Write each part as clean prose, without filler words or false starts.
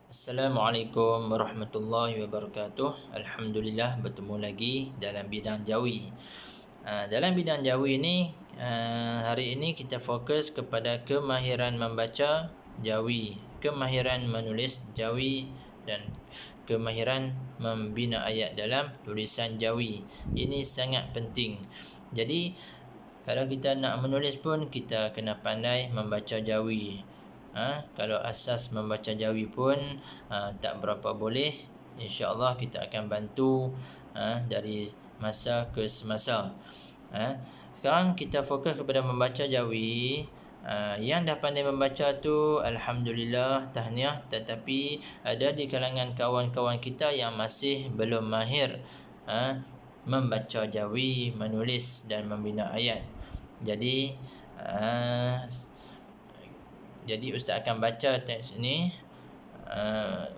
Assalamualaikum warahmatullahi wabarakatuh. Alhamdulillah bertemu lagi dalam bidang jawi. Dalam bidang jawi ni, hari ini kita fokus kepada kemahiran membaca jawi, kemahiran menulis jawi dan kemahiran membina ayat dalam tulisan jawi. Ini sangat penting. Jadi kalau kita nak menulis pun kita kena pandai membaca jawi. Kalau asas membaca jawi pun tak berapa boleh, insya-Allah kita akan bantu dari masa ke semasa. Sekarang kita fokus kepada membaca jawi. Yang dah pandai membaca tu alhamdulillah, tahniah, tetapi ada di kalangan kawan-kawan kita yang masih belum mahir membaca jawi, menulis dan membina ayat. Jadi ustaz akan baca teks ini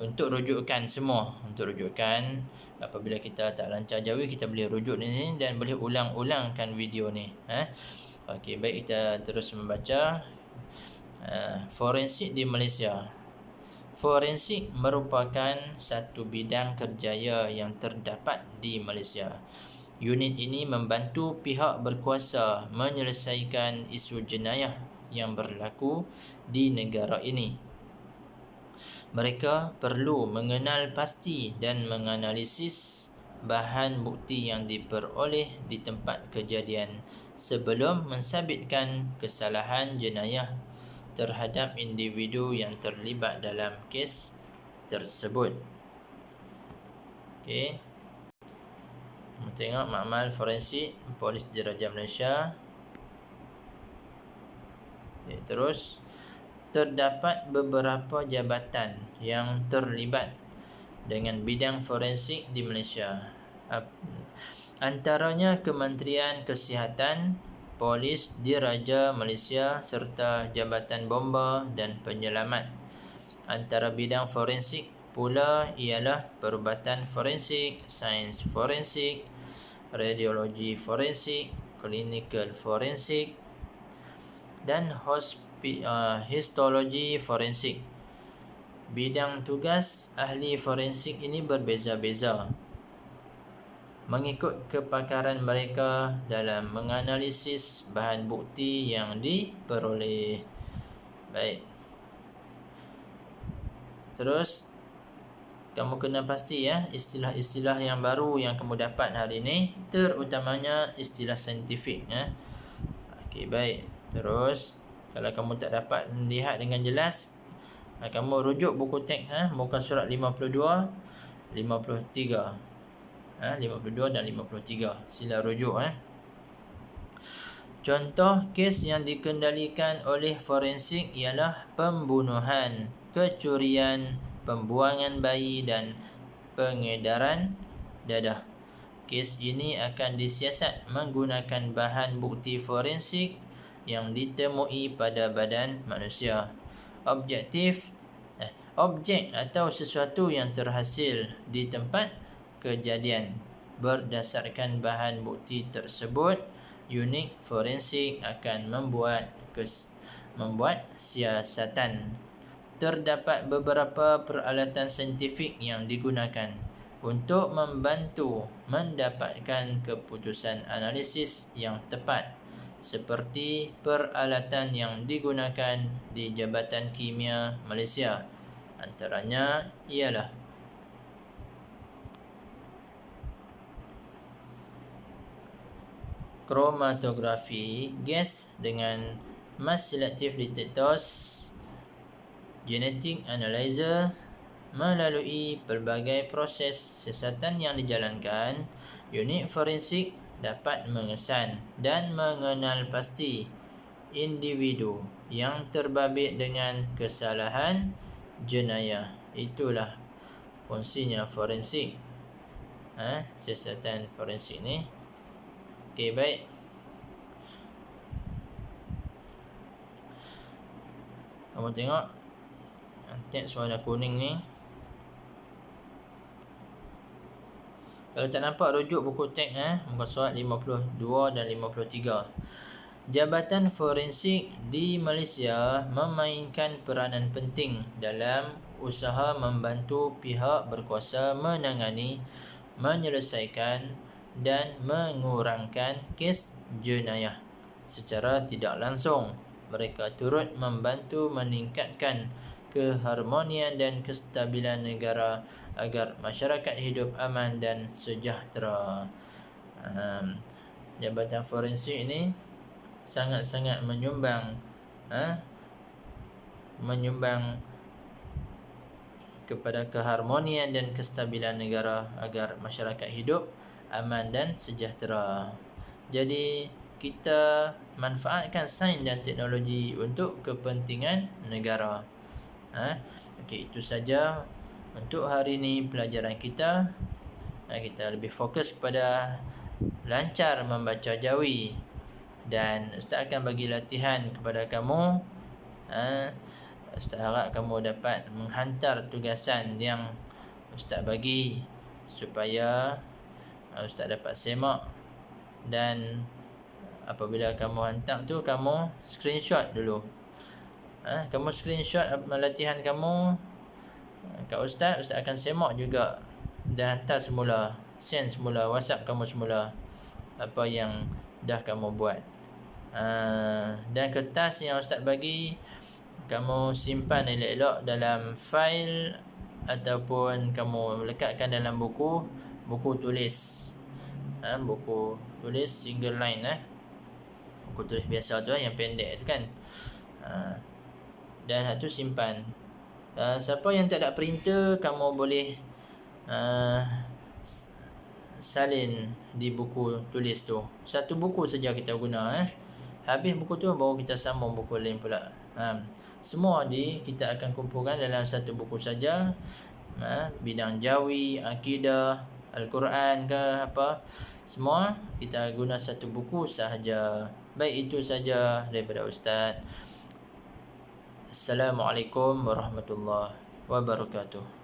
untuk rujukan semua. Untuk rujukan, apabila kita tak lancar jawi, kita boleh rujuk di sini dan boleh ulang-ulangkan video ni. Okey, baik, kita terus membaca. Forensik di Malaysia. Forensik merupakan satu bidang kerjaya yang terdapat di Malaysia. Unit ini membantu pihak berkuasa menyelesaikan isu jenayah yang berlaku di negara ini. Mereka perlu mengenal pasti dan menganalisis bahan bukti yang diperoleh di tempat kejadian sebelum mensabitkan kesalahan jenayah terhadap individu yang terlibat dalam kes tersebut. Okey. Kita tengok makmal forensik Polis Diraja Malaysia. Terus, terdapat beberapa jabatan yang terlibat dengan bidang forensik di Malaysia. Antaranya Kementerian Kesihatan, Polis Diraja Malaysia serta Jabatan Bomba dan Penyelamat. Antara bidang forensik pula ialah perubatan forensik, sains forensik, radiologi forensik, klinikal forensik dan histologi forensik. Bidang tugas ahli forensik ini berbeza-beza mengikut kepakaran mereka dalam menganalisis bahan bukti yang diperoleh. Baik. Terus kamu kena pasti istilah-istilah yang baru yang kamu dapat hari ini, terutamanya istilah saintifik. Okey, baik. Terus kalau kamu tak dapat melihat dengan jelas, kamu rujuk buku teks muka surat 52, 53. 52 dan 53. Sila rujuk. Contoh kes yang dikendalikan oleh forensik ialah pembunuhan, kecurian, pembuangan bayi dan pengedaran dadah. Kes ini akan disiasat menggunakan bahan bukti forensik yang ditemui pada badan manusia. Objek atau sesuatu yang terhasil di tempat kejadian. Berdasarkan bahan bukti tersebut, unit forensik akan membuat siasatan. Terdapat beberapa peralatan saintifik yang digunakan untuk membantu mendapatkan keputusan analisis yang tepat, seperti peralatan yang digunakan di Jabatan Kimia Malaysia. Antaranya ialah kromatografi gas dengan mass selective detectors, genetic analyzer. Melalui pelbagai proses siasatan yang dijalankan, unit forensik dapat mengesan dan mengenal pasti individu yang terbabit dengan kesalahan jenayah. Itulah fungsinya forensik. Siasatan forensik ni. Okey, baik. Kamu tengok teks warna kuning ni. Kalau tak nampak, rujuk buku teks muka surat 52 dan 53. Jabatan forensik di Malaysia memainkan peranan penting dalam usaha membantu pihak berkuasa menangani, menyelesaikan dan mengurangkan kes jenayah secara tidak langsung. Mereka turut membantu meningkatkan keharmonian dan kestabilan negara agar masyarakat hidup aman dan sejahtera. Jabatan forensik ini sangat-sangat menyumbang kepada keharmonian dan kestabilan negara agar masyarakat hidup aman dan sejahtera. Jadi kita manfaatkan sains dan teknologi untuk kepentingan negara. Okey, itu saja untuk hari ini pelajaran kita. Kita lebih fokus kepada lancar membaca Jawi, dan Ustaz akan bagi latihan kepada kamu. Ustaz harap kamu dapat menghantar tugasan yang Ustaz bagi supaya Ustaz dapat semak, dan apabila kamu hantar tu, kamu screenshot dulu. Kamu screenshot latihan kamu kat Ustaz. Ustaz akan semak juga dan hantar semula, send semula, WhatsApp kamu semula apa yang dah kamu buat. Dan kertas yang Ustaz bagi, kamu simpan elok-elok dalam fail ataupun kamu lekatkan dalam buku tulis. Buku tulis single line, buku tulis biasa tu yang pendek tu kan. Dan tu simpan. Siapa yang tak ada printer, kamu boleh salin di buku tulis tu. Satu buku saja kita guna. Habis buku tu baru kita sambung buku lain pula. Semua kita akan kumpulkan dalam satu buku saja. Bidang Jawi, akidah, Al-Quran ke apa, semua kita guna satu buku sahaja. Baik, itu saja daripada Ustaz. Assalamualaikum warahmatullahi wabarakatuh.